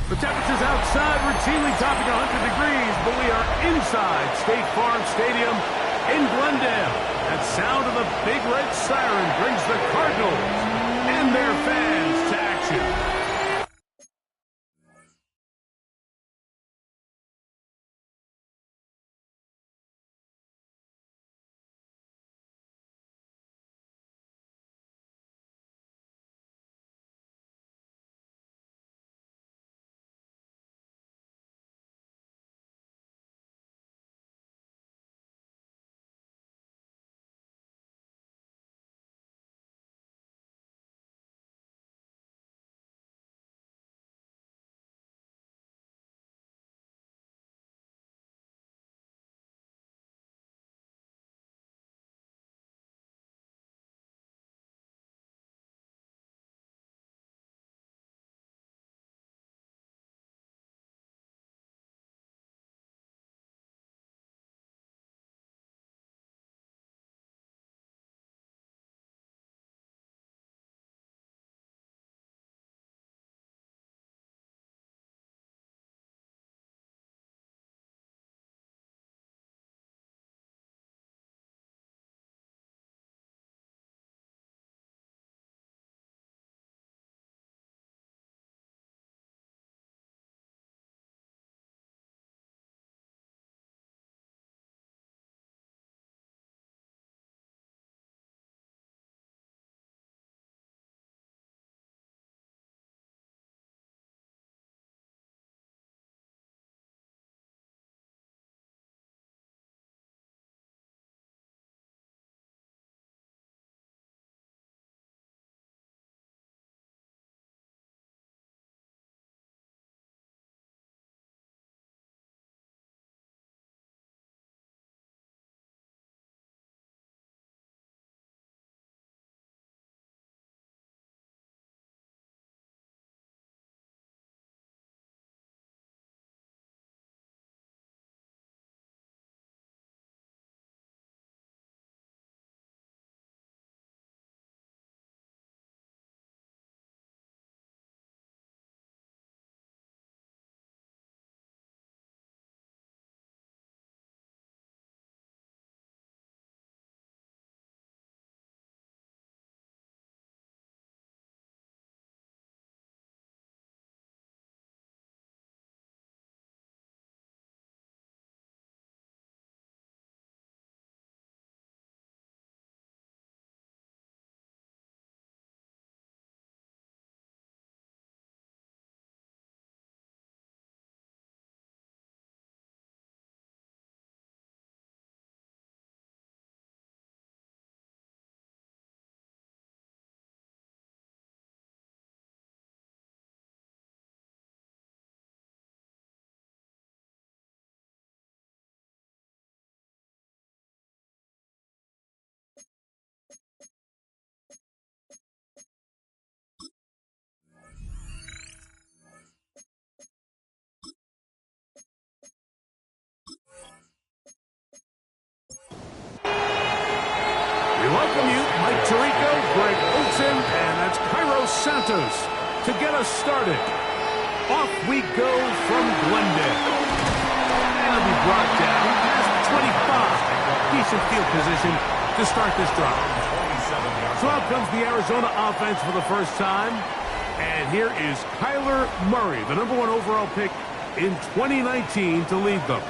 The temperatures outside routinely topping 100 degrees, but we are inside State Farm Stadium in Glendale. That sound of the Big Red Siren brings the Cardinals and their fans to action. We welcome you, Mike Tirico, Greg Olson, and that's Cairo Santos to get us started. Off we go from Glendale. And it'll be brought down past the 25. Decent field position to start this drive. So out comes the Arizona offense for the first time. And here is Kyler Murray, the #1 overall pick in 2019 to lead them.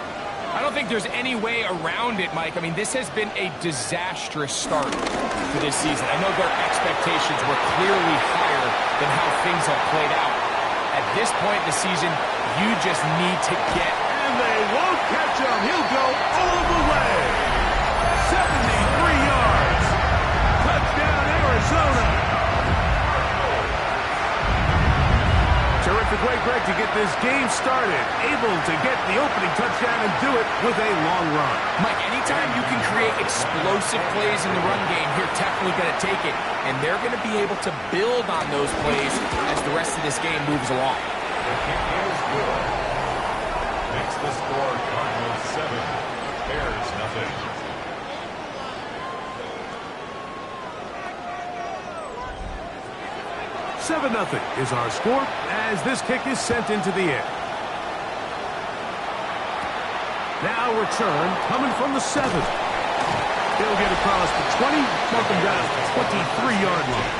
I don't think there's any way around it, Mike. I mean, this has been a disastrous start to this season. I know their expectations were clearly higher than how things have played out. At this point in the season, you just need to get. And they won't catch him. He'll go all the way. 73 yards. Touchdown, Arizona. Terrific way, Greg, to get this game started. Able to get the opening touchdown and do it with a long run. Mike, anytime you can create explosive plays in the run game, you're definitely going to take it. And they're going to be able to build on those plays as the rest of this game moves along. The kick is good. Makes the score Cardinals 7, Bears nothing. 7-0 is our score as this kick is sent into the air. Now return coming from the 7. They'll get across the 20, mark them down at the 23-yard line.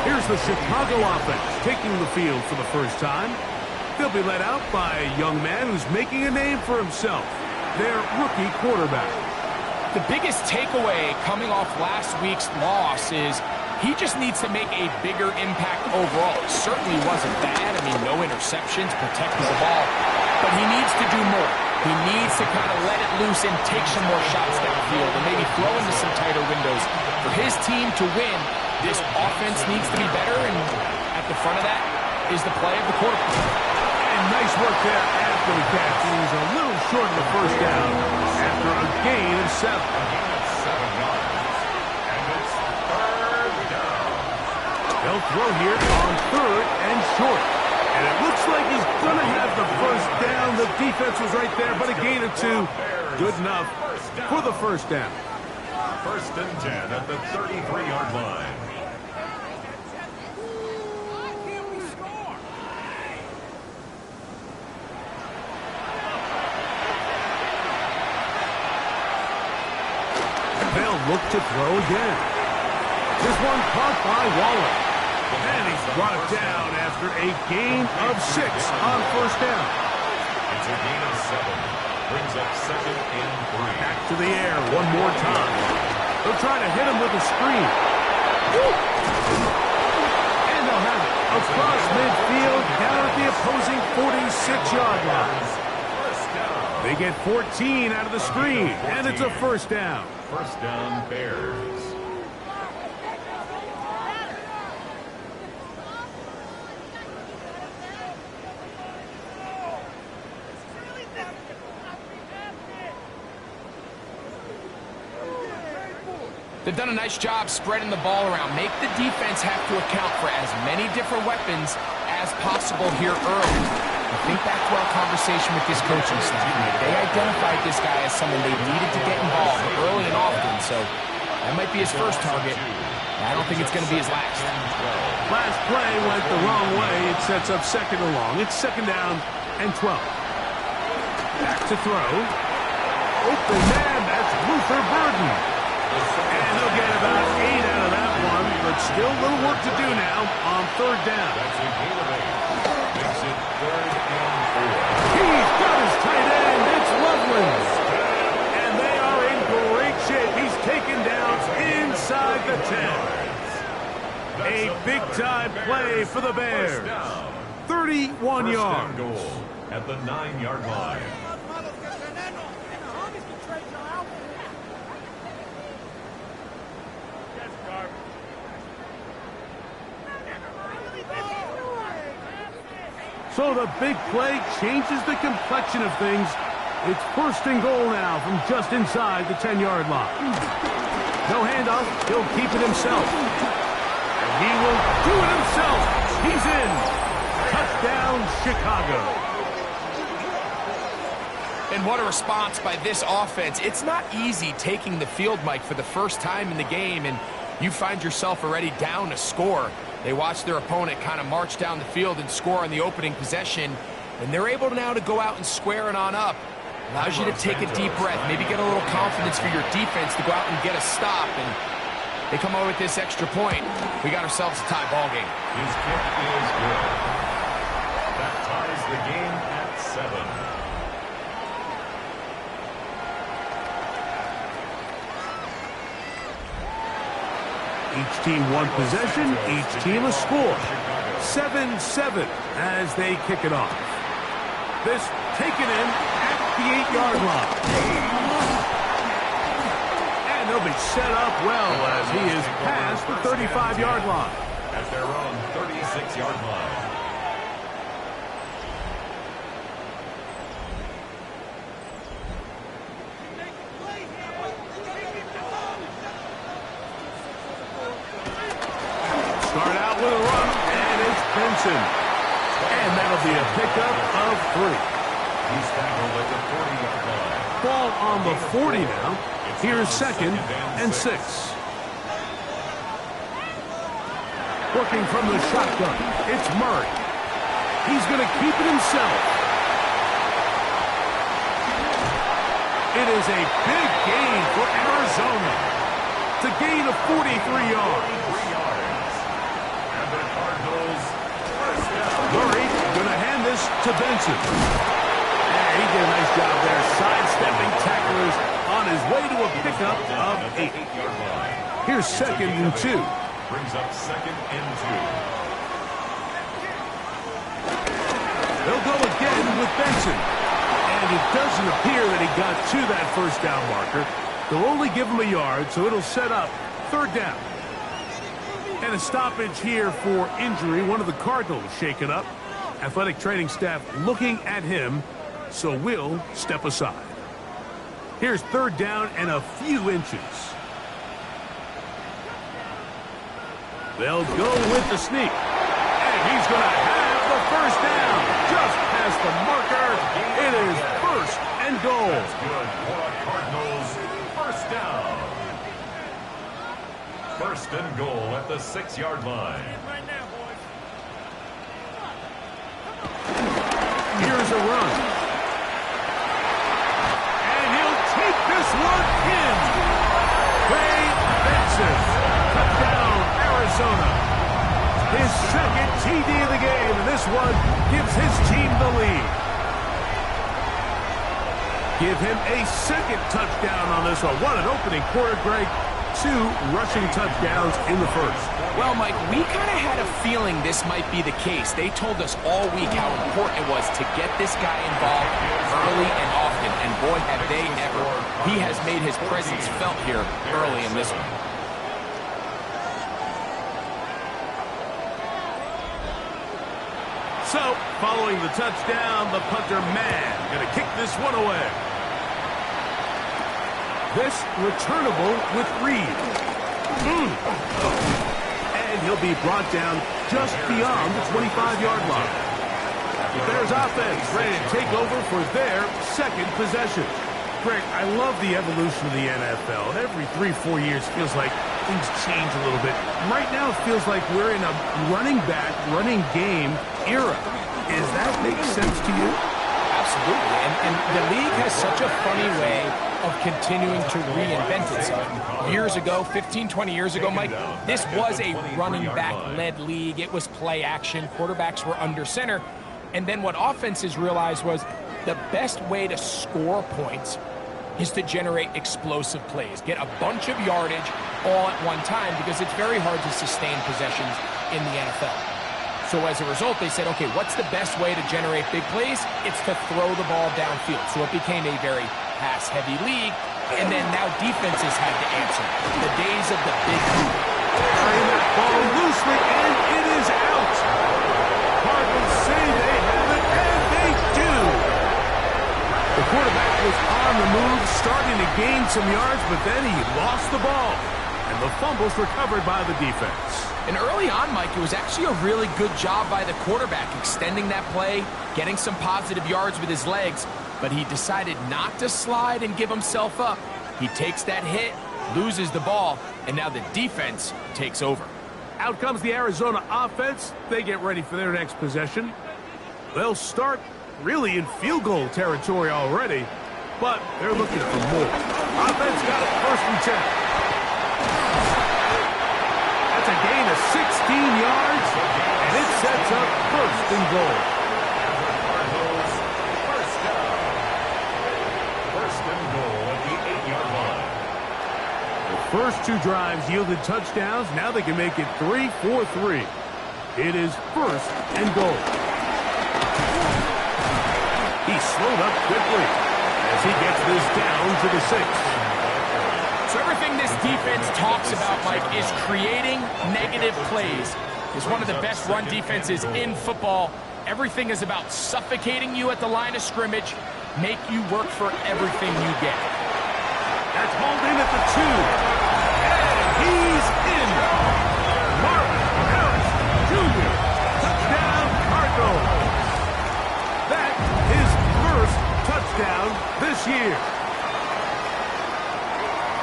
Here's the Chicago offense taking the field for the first time. They'll be led out by a young man who's making a name for himself, their rookie quarterback. The biggest takeaway coming off last week's loss is he just needs to make a bigger impact overall. It certainly wasn't bad. I mean, no interceptions, protecting the ball. But he needs to do more. He needs to kind of let it loose and take some more shots downfield and maybe throw into some tighter windows. For his team to win, this offense needs to be better, and at the front of that is the play of the quarterback. And nice work there after the catch. He's a little short of the first down after a gain of 7. A gain of 7 yards. And it's third down. They'll throw here on 3rd and short. And it looks like he's going to have the first down. The defense was right there, but a gain of 2. Good enough for the first down. 1st and 10 at the 33-yard line. They'll look to throw again. This one caught by Waller. And he's brought it down after a gain of 6 on first down. It's a gain of 7. Brings up 2nd and 3. Back to the air one more time. They'll try to hit him with a screen. And they'll have it across midfield down at the opposing 46-yard line. They get 14 out of the screen, and it's a first down. First down, Bears. They've done a nice job spreading the ball around. Make the defense have to account for as many different weapons as possible here early. I think back to our conversation with this coaching staff. They identified this guy as someone they needed to get involved early and often, so that might be his first target. I don't think it's going to be his last. Last play went the wrong way. It sets up 2nd and long. It's 2nd down and 12. Back to throw. Open man, that's Luther Burden. And they'll get about 8 out of that one, but still a little work to do now on 3rd down. That's a gain of 8. Makes it 3rd and 4. He's got his tight end. It's Loveland. And they are in great shape. He's taken down inside the 10. A big-time play for the Bears. 31 yards. First and goal at the 9-yard line. So the big play changes the complexion of things. It's 1st and goal now from just inside the 10-yard line. No handoff. He'll keep it himself. And he will do it himself. He's in. Touchdown, Chicago. And what a response by this offense. It's not easy taking the field, Mike, for the first time in the game, and you find yourself already down a score. They watch their opponent kind of march down the field and score on the opening possession, and they're able now to go out and square it on up. Allows you to take a deep breath, maybe get a little confidence for your defense to go out and get a stop, and they come away with this extra point. We got ourselves a tie ball game. His kick is good. That ties the game at 7. Each team one possession, each team a score. 7-7 as they kick it off. This taken in at the 8-yard line. And they'll be set up well as he is past the 35-yard line. At their own 36-yard line. Start out with a run, and it's Benson. And that'll be a pickup of 3. He's tackled at the 40-yard line. Ball on the 40 now. Here's 2nd and 6. Working from the shotgun, it's Murray. He's going to keep it himself. It is a big gain for Arizona. It's a gain of 43 yards. And the Cardinals first down. Murray going to hand this to Benson. Yeah, he did a nice job there, sidestepping tacklers on his way to a pickup of 8. Here's 2nd and 2. Brings up 2nd and 2. They'll go again with Benson. And it doesn't appear that he got to that first down marker. They'll only give him a yard, so it'll set up 3rd down. And a stoppage here for injury. One of the Cardinals shaken up. Athletic training staff looking at him, so we'll step aside. Here's 3rd down and a few inches. They'll go with the sneak. And he's going to have the first down. Just past the marker. It is 1st and goal. That's good for the Cardinals. First down. 1st and goal at the 6-yard line. Here's a run. And he'll take this one in. Trey Benson. Touchdown, Arizona. His 2nd TD of the game, and this one gives his team the lead. Give him a 2nd touchdown on this one. What an opening quarter, Greg. 2 rushing touchdowns in the first. Well, Mike, we kind of had a feeling this might be the case. They told us all week how important it was to get this guy involved early and often, and boy, have they ever. He has made his presence felt here early in this one. So, following the touchdown, the punter man going to kick this one away. This returnable with Reed. And he'll be brought down just beyond the 25-yard line. The Bears offense ready to take over for their 2nd possession. Greg, I love the evolution of the NFL. Every 3-4 years feels like things change a little bit. Right now it feels like we're in a running back, running game era. Does that make sense to you? Absolutely, and the league has such a funny way of continuing to reinvent itself. Years ago, 15, 20 years ago, Mike, this was a running back-led league. It was play action. Quarterbacks were under center. And then what offenses realized was the best way to score points is to generate explosive plays. Get a bunch of yardage all at one time because it's very hard to sustain possessions in the NFL. So as a result, they said, okay, what's the best way to generate big plays? It's to throw the ball downfield. So it became a very pass-heavy league, and then now defenses had to answer. The days of the big move. Carrying that ball loosely, and it is out. Cardinals say they have it, and they do. The quarterback was on the move, starting to gain some yards, but then he lost the ball. And the fumble's recovered by the defense. And early on, Mike, it was actually a really good job by the quarterback, extending that play, getting some positive yards with his legs, but he decided not to slide and give himself up. He takes that hit, loses the ball, and now the defense takes over. Out comes the Arizona offense. They get ready for their next possession. They'll start really in field goal territory already, but they're looking for more. Offense got it 1st and 10. That's a gain of 16 yards, and it sets up 1st and goal. First down. 1st and goal at the 8-yard line. The first 2 drives yielded touchdowns. Now they can make it 3-4-3. It is 1st and goal. He slowed up quickly as he gets this down to the 6. So everything this defense talks about, Mike, is creating negative plays. It's one of the best run defenses in football. Everything is about suffocating you at the line of scrimmage, make you work for everything you get. That's hauled in at the 2. And he's in. Marvin Harris Jr. Touchdown, Cardinals. That is 1st touchdown this year.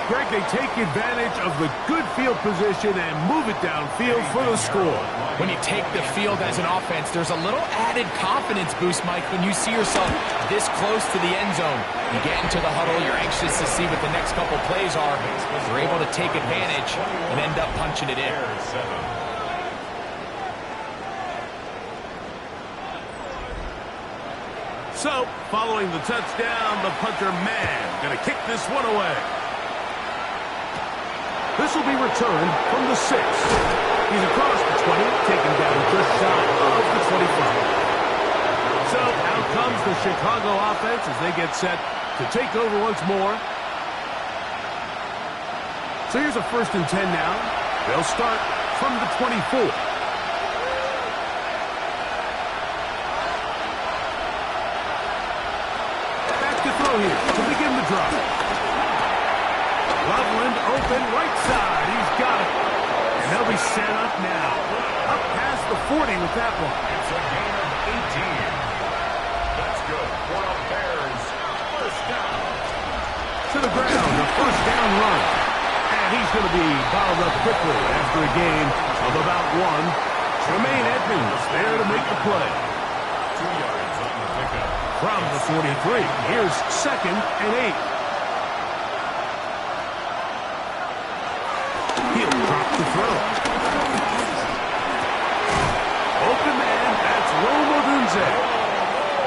Greg, they take advantage of the good field position and move it downfield for the score. When you take the field as an offense, there's a little added confidence boost, Mike, when you see yourself this close to the end zone. You get into the huddle, you're anxious to see what the next couple plays are. You're able to take advantage and end up punching it in. So, following the touchdown, the punter man going to kick this one away. This will be returned from the 6. He's across the 20, taken down just shy of the 25. So, out comes the Chicago offense as they get set to take over once more. So here's a 1st and 10 now. They'll start from the 24. Here to begin the drive. Loveland open right side. He's got it. And they'll be set up now. Up past the 40 with that one. It's a gain of 18. That's good for a Bears first down. To the ground, the first down run. And he's going to be bottled up quickly after a gain of about 1. Tremaine Edmonds there to make the play. 2 yards on the pickup. From the 43, here's 2nd and 8. He'll drop the throw. Open man, that's Rome Odunze.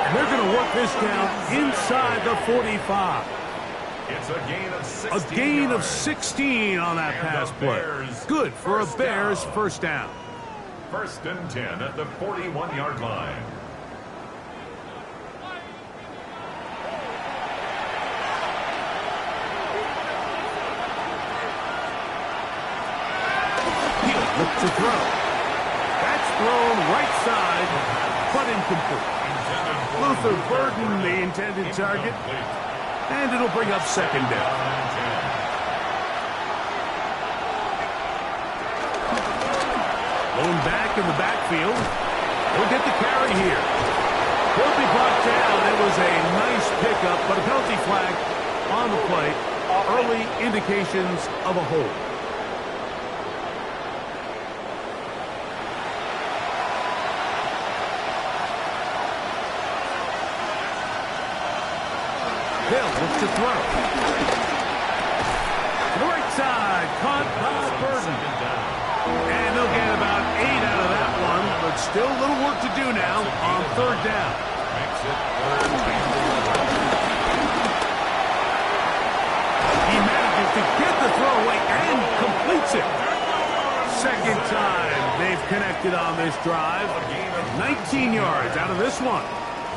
And they're going to work this down inside the 45. It's a gain of 16. A gain of 16 on that pass play. Good for a Bears first down. 1st and 10 at the 41-yard line. Look to throw. That's thrown right side, but incomplete. Luther Burden, the intended target, and it'll bring up 2nd down. Lone back in the backfield. He'll get the carry here. He'll be brought down. It was a nice pickup, but a penalty flag on the play. Early indications of a hold. Hill looks to throw. To the right side, caught by Burden. And they'll get about 8 out of that one, but still a little work to do now on 3rd down. Makes it 3rd and 11. He manages to get the throw away and completes it. 2nd time they've connected on this drive. 19 yards out of this one.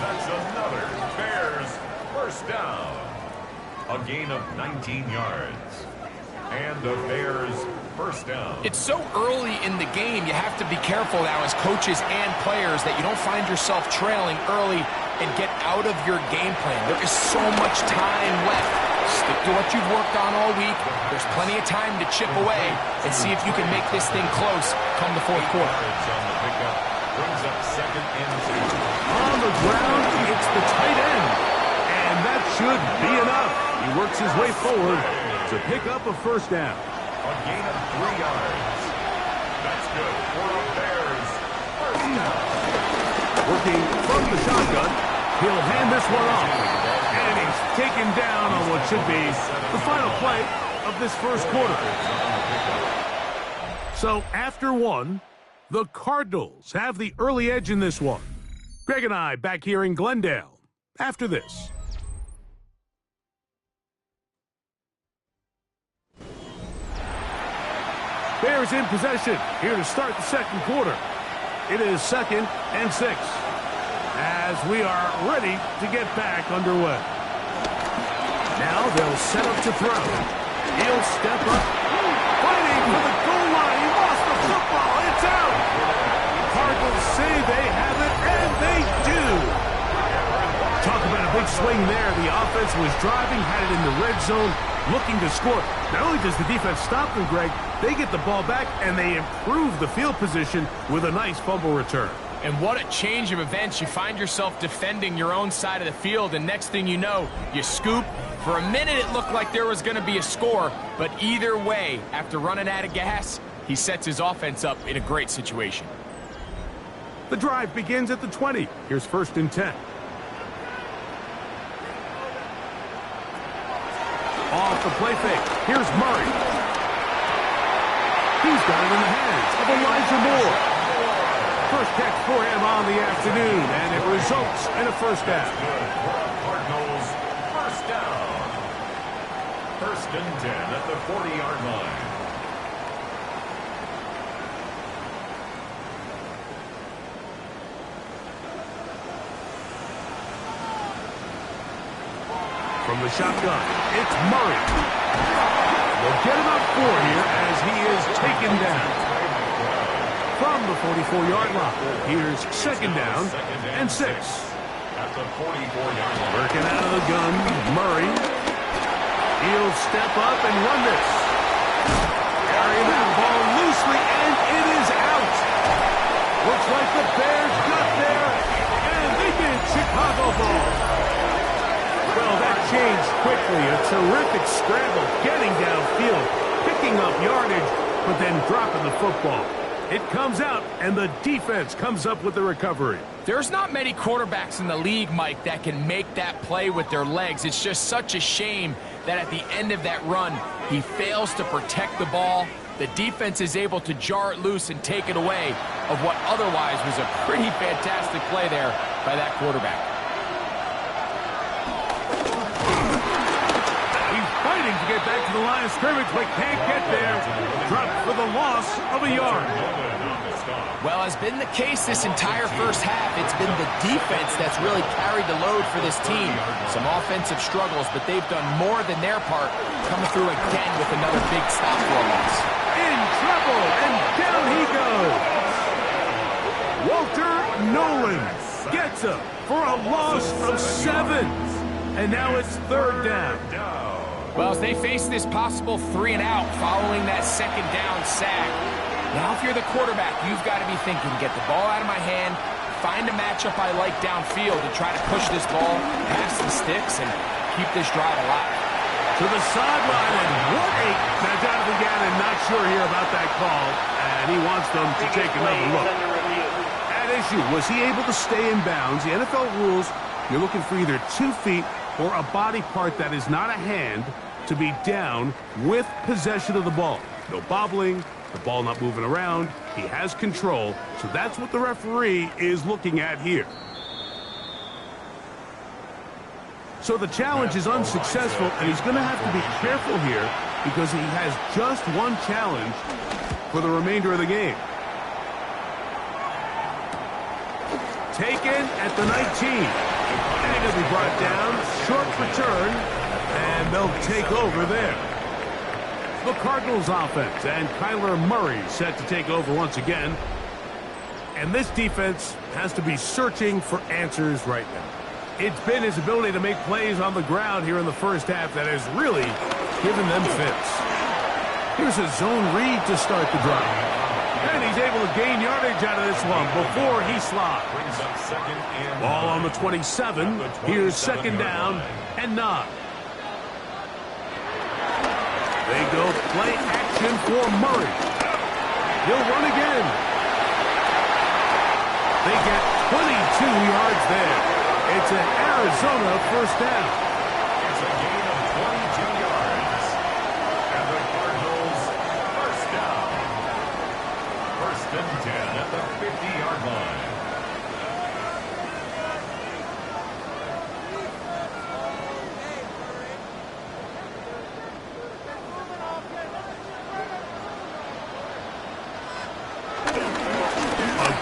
That's another Bears first down. A gain of 19 yards. And a Bears first down. It's so early in the game, you have to be careful now as coaches and players that you don't find yourself trailing early and get out of your game plan. There is so much time left. Stick to what you've worked on all week. There's plenty of time to chip away and see if you can make this thing close come the 4th quarter. On the pickup brings up 2nd and 2. On the ground, it's the tight end. And that should be enough. He works his way forward to pick up a first down. A gain of 3 yards. That's good for a Bears first down. Working from the shotgun, he'll hand this one off. And he's taken down on what should be the final play of this first quarter. So after 1, the Cardinals have the early edge in this one. Greg and I back here in Glendale after this. Bears in possession here to start the 2nd quarter. It is 2nd and 6 as we are ready to get back underway. Now they'll set up to throw. He'll step up, fighting for the goal line. He lost the football. It's out. Cardinals say they have it, and they do. Talk about a big swing there. The offense was driving, had it in the red zone, looking to score. Not only does the defense stop them, Greg, they get the ball back, and they improve the field position with a nice fumble return. And what a change of events. You find yourself defending your own side of the field, and next thing you know, you scoop, For a minute, it looked like there was going to be a score, but either way, after running out of gas, he sets his offense up in a great situation. The drive begins at the 20. Here's 1st and 10. Off the play fake. Here's Murray. He's got it in the hands of Elijah Moore. First catch for him on the afternoon, and it results in a first down. Cardinals, first down. 1st and 10 at the 40-yard line. From the shotgun, it's Murray. They'll get him up 4 here as he is taken down. From the 44-yard line, here's 2nd down and 6. At the 44-yard line. Working out of the gun, Murray. He'll step up and run this. Carrying that ball loosely, and it is out. Looks like the Bears got there, and they did. Chicago ball. Well, that changed quickly. A terrific scramble, getting downfield, picking up yardage, but then dropping the football. It comes out, and the defense comes up with the recovery. There's not many quarterbacks in the league, Mike, that can make that play with their legs. It's just such a shame that at the end of that run, he fails to protect the ball. The defense is able to jar it loose and take it away of what otherwise was a pretty fantastic play there by that quarterback. Fighting to get back to the line of scrimmage, but can't get there. Dropped for the loss of a yard. Well, has been the case this entire first half. It's been the defense that's really carried the load for this team. Some offensive struggles, but they've done more than their part, coming through again with another big stop for a loss. In trouble, and down he goes. Walter Nolan gets him for a loss of 7. And now it's 3rd down. Well, as they face this possible 3 and out following that 2nd down sack, now if you're the quarterback, you've got to be thinking, get the ball out of my hand, find a matchup I like downfield to try to push this ball, have some sticks, and keep this drive alive. To the sideline, and what a... Now, Jonathan Gannon not sure here about that call, and he wants them to take another look. At issue, was he able to stay in bounds? The NFL rules, you're looking for either 2 feet or a body part that is not a hand to be down with possession of the ball. No bobbling, the ball not moving around. He has control, so that's what the referee is looking at here. So the challenge is unsuccessful, and he's going to have to be careful here because he has just one challenge for the remainder of the game. Taken at the 19. And he'll be brought down, short return, and they'll take over there. The Cardinals offense, and Kyler Murray set to take over once again. And this defense has to be searching for answers right now. It's been his ability to make plays on the ground here in the first half that has really given them fits. Here's a zone read to start the drive. And he's able to gain yardage out of this one before he slides. Ball on the 27. Here's 2nd down and 9. They go play action for Murray. He'll run again. They get 22 yards there. It's an Arizona first down. It's a gain of 22 yards. And the Cardinals first down. 1st and 10 at the 50-yard line.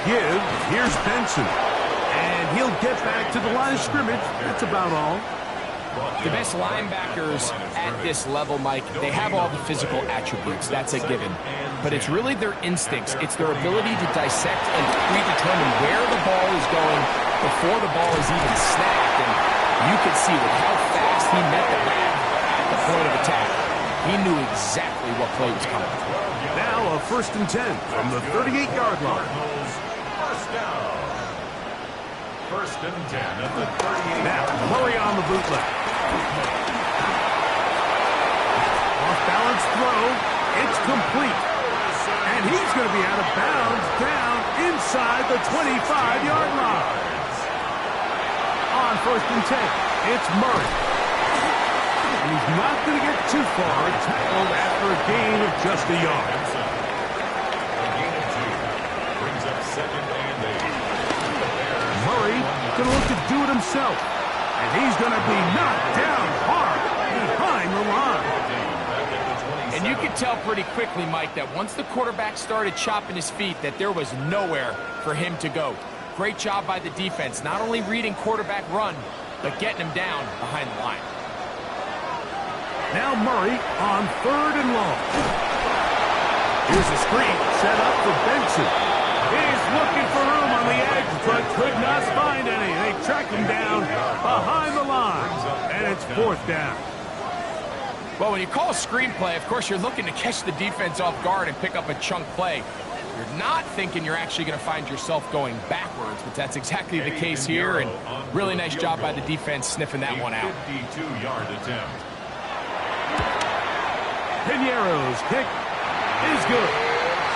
Give. Here's Benson. And he'll get back to the line of scrimmage. That's about all. The best linebackers at this level, Mike, they have all the physical attributes. That's a given. But it's really their instincts. It's their ability to dissect and predetermine where the ball is going before the ball is even snapped. And you could see with how fast he met the back at the point of attack. He knew exactly what play was coming. Now a 1st and 10 from the 38-yard line. First down. 1st and 10 at the 38. Now Murray on the bootleg. off-balance throw. It's complete. And he's going to be out of bounds down inside the 25-yard line. On 1st and 10, it's Murray. He's not going to get too far, tackled after a gain of just a yard. A gain of 2 brings up 2nd and 8. Murray going to look to do it himself. And he's going to be knocked down hard behind the line. And you could tell pretty quickly, Mike, that once the quarterback started chopping his feet, that there was nowhere for him to go. Great job by the defense, not only reading quarterback run, but getting him down behind the line. Now Murray on 3rd and long. Here's a screen set up for Benson. He's looking for room on the edge, but could not find any. They track him down behind the line, and it's 4th down. Well, when you call a screenplay, of course, you're looking to catch the defense off guard and pick up a chunk play. You're not thinking you're actually going to find yourself going backwards, but that's exactly the case here, and really nice job by the defense sniffing that one out. 52-yard attempt. Piñeiro's kick is good.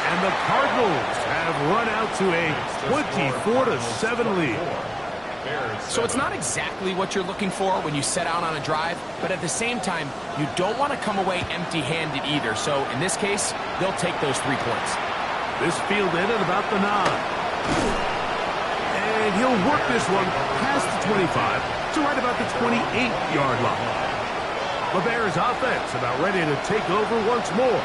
And the Cardinals have run out to a 24-7 lead. So it's not exactly what you're looking for when you set out on a drive, but at the same time, you don't want to come away empty-handed either. So in this case, they'll take those 3 points. This fielded at about the 9. And he'll work this one past the 25 to right about the 28-yard line. The Bears offense about ready to take over once more.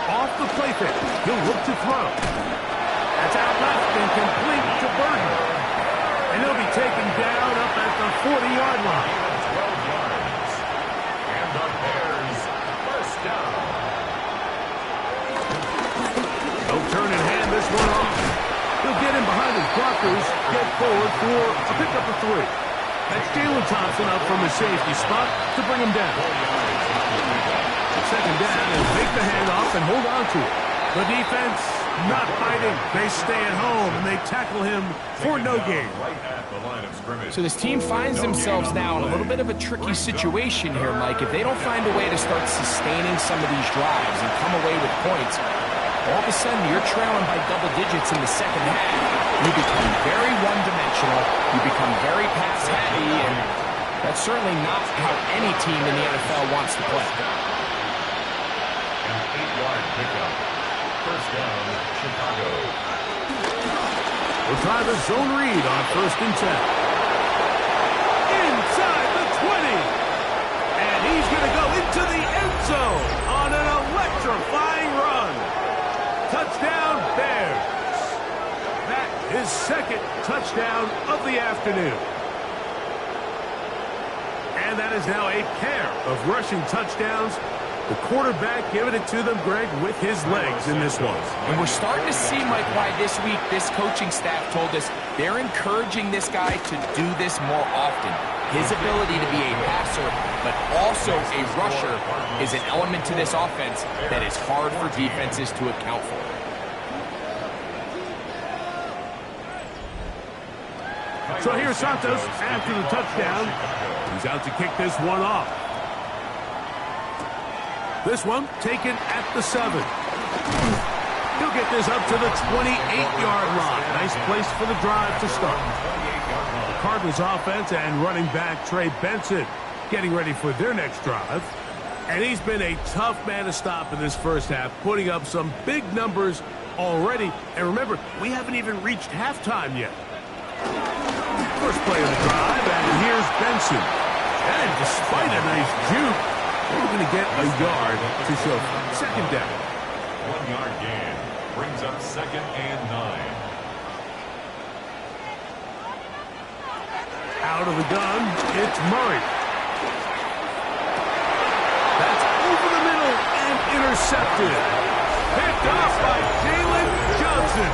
Off the play fake, he'll look to throw. That's out left and complete to Burton. And he'll be taken down up at the 40-yard line. 12 yards. And the Bears first down. They'll turn and hand this one off. He'll get in behind his blockers, get forward for a pickup of 3. That's Jalen Thompson up from his safety spot to bring him down. 2nd down, and make the handoff and hold on to it. The defense not fighting. They stay at home, and they tackle him for no gain. Right at the line of scrimmage. So this team finds themselves now in a little bit of a tricky situation here, Mike. If they don't find a way to start sustaining some of these drives and come away with points, all of a sudden you're trailing by double digits in the 2nd half. You become very one-dimensional. You become very pass-heavy, and that's certainly not how any team in the NFL wants to play. An 8-yard pickup. First down, Chicago. We'll try the zone read on 1st and 10. Inside the 20. And he's going to go into the end zone on an electrifying run. Touchdown, Bears. That is 2nd touchdown of the afternoon. And that is now a pair of rushing touchdowns. The quarterback giving it to them, Greg, with his legs in this one. And we're starting to see, Mike, why this week this coaching staff told us they're encouraging this guy to do this more often. His ability to be a passer, but also a rusher, is an element to this offense that is hard for defenses to account for. So here's Santos after the touchdown. He's out to kick this one off. This one taken at the 7. He'll get this up to the 28-yard line. Nice place for the drive to start. The Cardinals offense and running back Trey Benson getting ready for their next drive. And he's been a tough man to stop in this first half, putting up some big numbers already. And remember, we haven't even reached halftime yet. First play of the drive, and here's Benson. And despite a nice juke, we're going to get a yard to show for 2nd down. 1-yard gain brings up 2nd and 9. Out of the gun, it's Murray. That's over the middle and intercepted. Picked off by Jalen Johnson.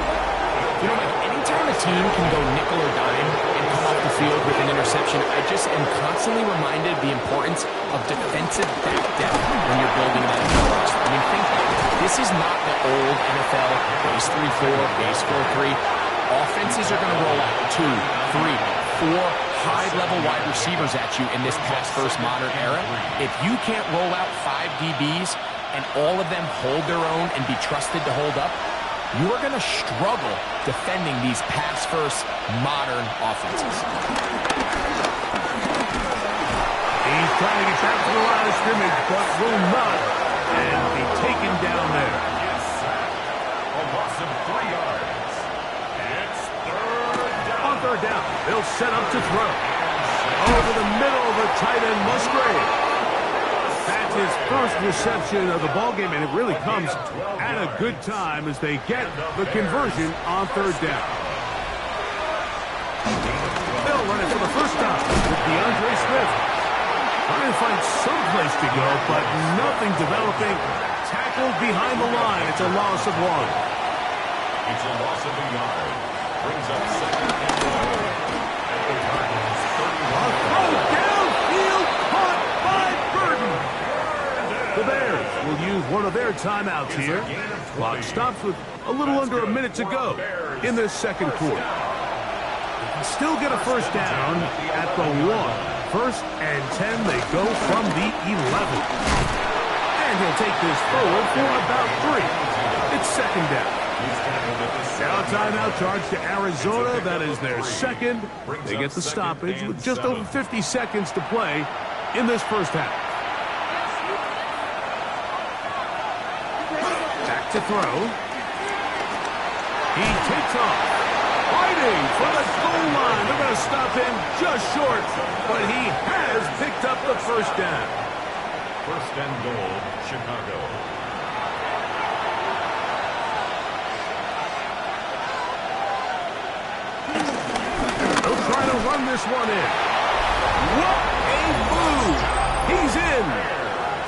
You know, Mike, anytime a team can go nickel or dime and come up the field with an interception. I just am constantly reminded of the importance of defensive back depth when you're building that approach. I mean, think about it. This is not the old NFL base 3-4, base 4-3. Offenses are going to roll out 2, 3, 4 high-level wide receivers at you in this pass-first modern era. If you can't roll out 5 DBs and all of them hold their own and be trusted to hold up, you're going to struggle defending these pass-first modern offenses. He's trying to get back to the line of scrimmage, but will not. And be taken down there. Yes, a loss of 3 yards. It's third down. On third down, they'll set up to throw. Over the middle of the tight end, Musgrave. That's his first reception of the ballgame, and it really comes at a good time as they get the conversion on third down. They'll run it for the first time with DeAndre Swift. Trying to find some place to go, but nothing developing. Tackled behind the line. It's a loss of 1. It's a loss of a yard. Brings up second and goal. At the Cardinals, 31. Oh, downfield caught by Burton. The Bears will use one of their timeouts here. Clock stops with a little under a minute to go in this second quarter. They can still get a first down at the 1. First and 10, they go from the 11. And he'll take this forward for about 3. It's second down. Now timeout charge to Arizona. That is their second. They get the stoppage with just over 50 seconds to play in this first half. Back to throw. He takes off. Fighting for the goal line. They're going to stop him just short, but he has picked up the first down. First and goal, Chicago. They'll try to run this one in. What a move! He's in.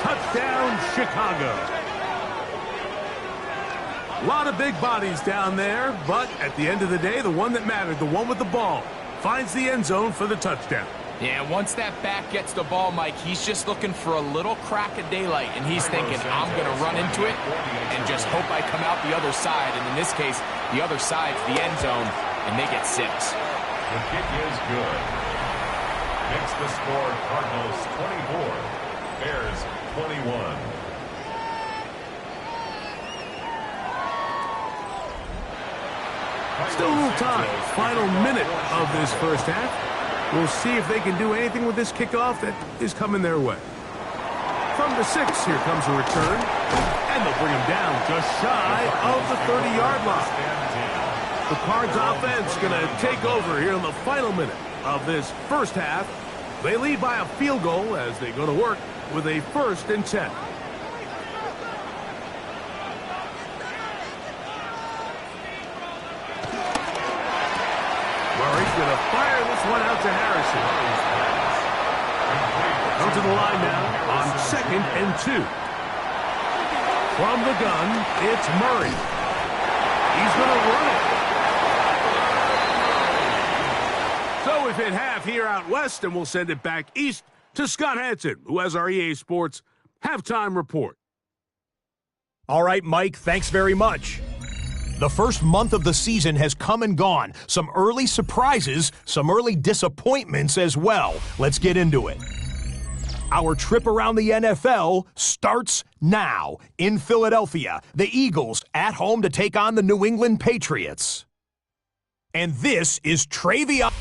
Touchdown, Chicago. A lot of big bodies down there, but at the end of the day, the one that mattered, the one with the ball, finds the end zone for the touchdown. Yeah, once that back gets the ball, Mike, he's just looking for a little crack of daylight, and he's thinking, I'm going to run into it and just hope I come out the other side. And in this case, the other side's the end zone, and they get 6. The kick is good. Makes the score Cardinals 24, Bears 21. Still a little time. Final minute of this first half. We'll see if they can do anything with this kickoff that is coming their way. From the 6, here comes a return. And they'll bring him down just shy of the 30-yard line. The Cards offense going to take over here in the final minute of this first half. They lead by a field goal as they go to work with a 1st and 10. Murray's going to fire this one out to Harrison. Come to the line now on 2nd and 2. From the gun, it's Murray. He's going to run it. So we've hit half here out west, and we'll send it back east to Scott Hanson, who has our EA Sports halftime report. All right, Mike, thanks very much. The first month of the season has come and gone. Some early surprises, some early disappointments as well. Let's get into it. Our trip around the NFL starts now. In Philadelphia, the Eagles at home to take on the New England Patriots. And this is Travion.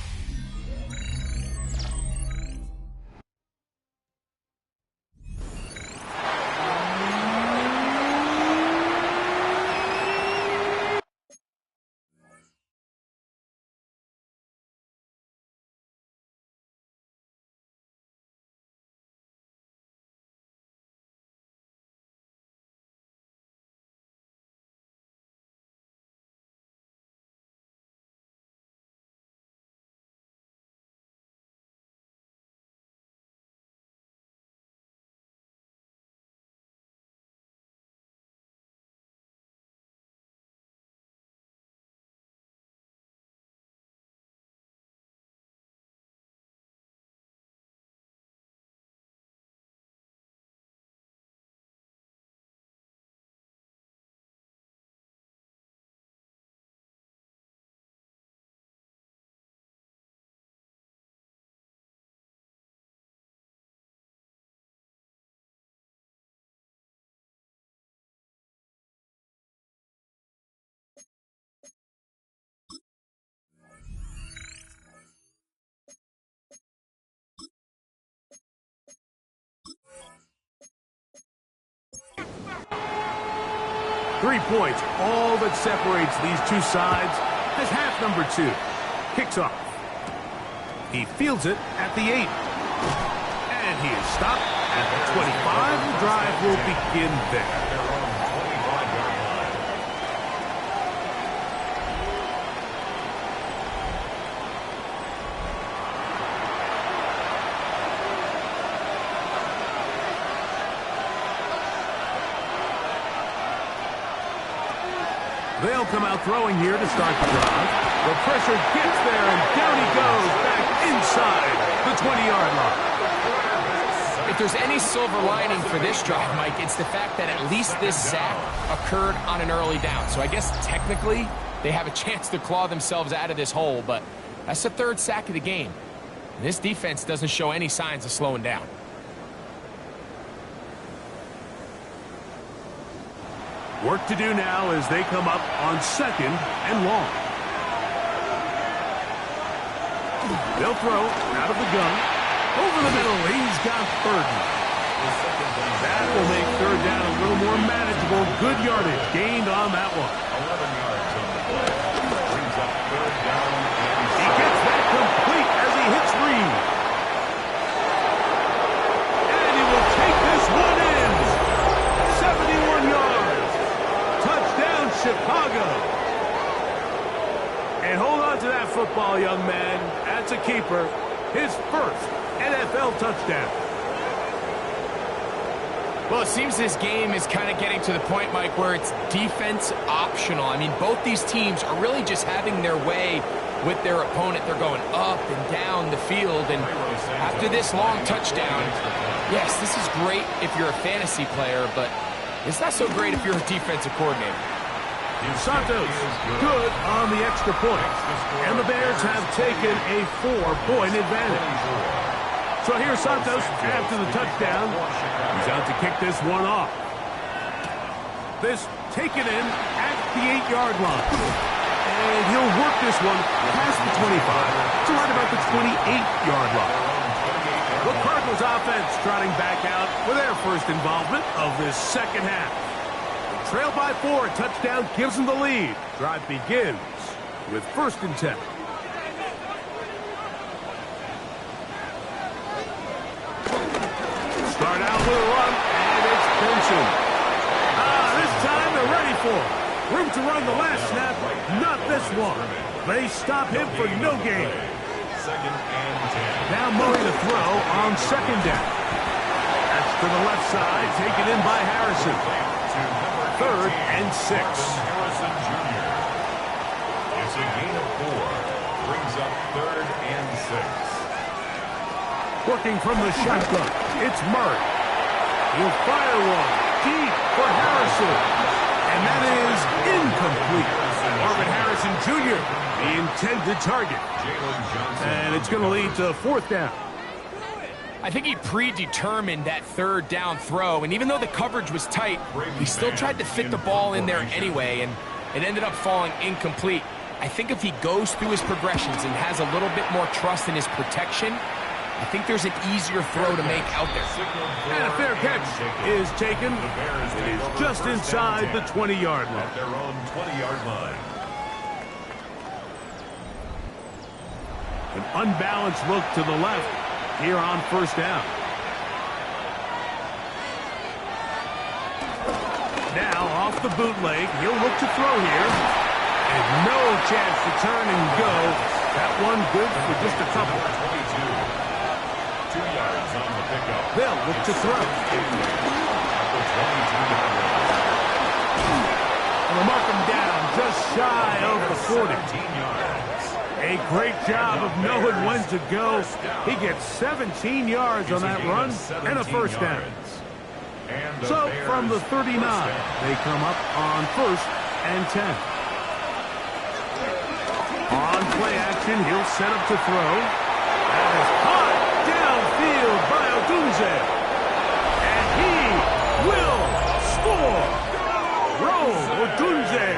3 points. All that separates these two sides as half number 2 kicks off. He fields it at the 8. And he is stopped at the 25. The drive will begin there. They'll come out throwing here to start the drive. The pressure gets there, and down he goes back inside the 20-yard line. If there's any silver lining for this drive, Mike, it's the fact that at least this sack occurred on an early down. So I guess technically they have a chance to claw themselves out of this hole, but that's the 3rd sack of the game. And this defense doesn't show any signs of slowing down. Work to do now as they come up on 2nd and long. They'll throw out of the gun. Over the middle, he's got Burton. That will make 3rd down a little more manageable. Good yardage gained on that one. 11 yards on the play. Brings up 3rd down. He gets that complete as he hits Reed. And he will take this one in. 71 yards. Touchdown, Chicago. And hold on to that football, young man. That's a keeper. His first NFL touchdown. Well, it seems this game is kind of getting to the point, Mike, where it's defense optional. I mean, both these teams are really just having their way with their opponent. They're going up and down the field, and after this long touchdown, yes, this is great if you're a fantasy player, but it's not so great if you're a defensive coordinator. Santos, good on the extra point. And the Bears have taken a 4-point advantage. So here's Santos after the touchdown. He's out to kick this one off. This taken in at the 8-yard line. And he'll work this one past the 25 to right about the 28-yard line. The Cardinals offense trotting back out with their first involvement of this second half. Trail by 4, touchdown gives them the lead. Drive begins with 1st and 10. Start out with a run, and it's Benson. This time they're ready for it. Room to run the last snap, not this one. They stop him for no gain. 2nd and 10. Now Murray to throw on 2nd down. That's to the left side, taken in by Harrison. 3rd and 6. Harrison Jr. It's a gain of 4. Brings up 3rd and 6. Working from the shotgun, it's Murray. He'll fire one deep for Harrison. And that is incomplete. Marvin Harrison Jr., the intended target. And it's going to lead to 4th down. I think he predetermined that 3rd down throw, and even though the coverage was tight, he still tried to fit the ball in there anyway, and it ended up falling incomplete. I think if he goes through his progressions and has a little bit more trust in his protection, I think there's an easier throw to make out there. And a fair catch is taken. It is just inside the 20-yard line. At their own 20-yard line. An unbalanced look to the left here on 1st down. Now off the bootleg, he'll look to throw here. And no chance to turn and go. That one good for just a couple. 2 yards on the pickup. They'll look to throw. And they'll mark him down just shy of the 40. 17 yards. A great job of knowing when to go. He gets 17 yards on that run and a 1st down. So from the 39, they come up on 1st and 10. On play action, he'll set up to throw. That is caught downfield by Odunze. And he will score. Rome Odunze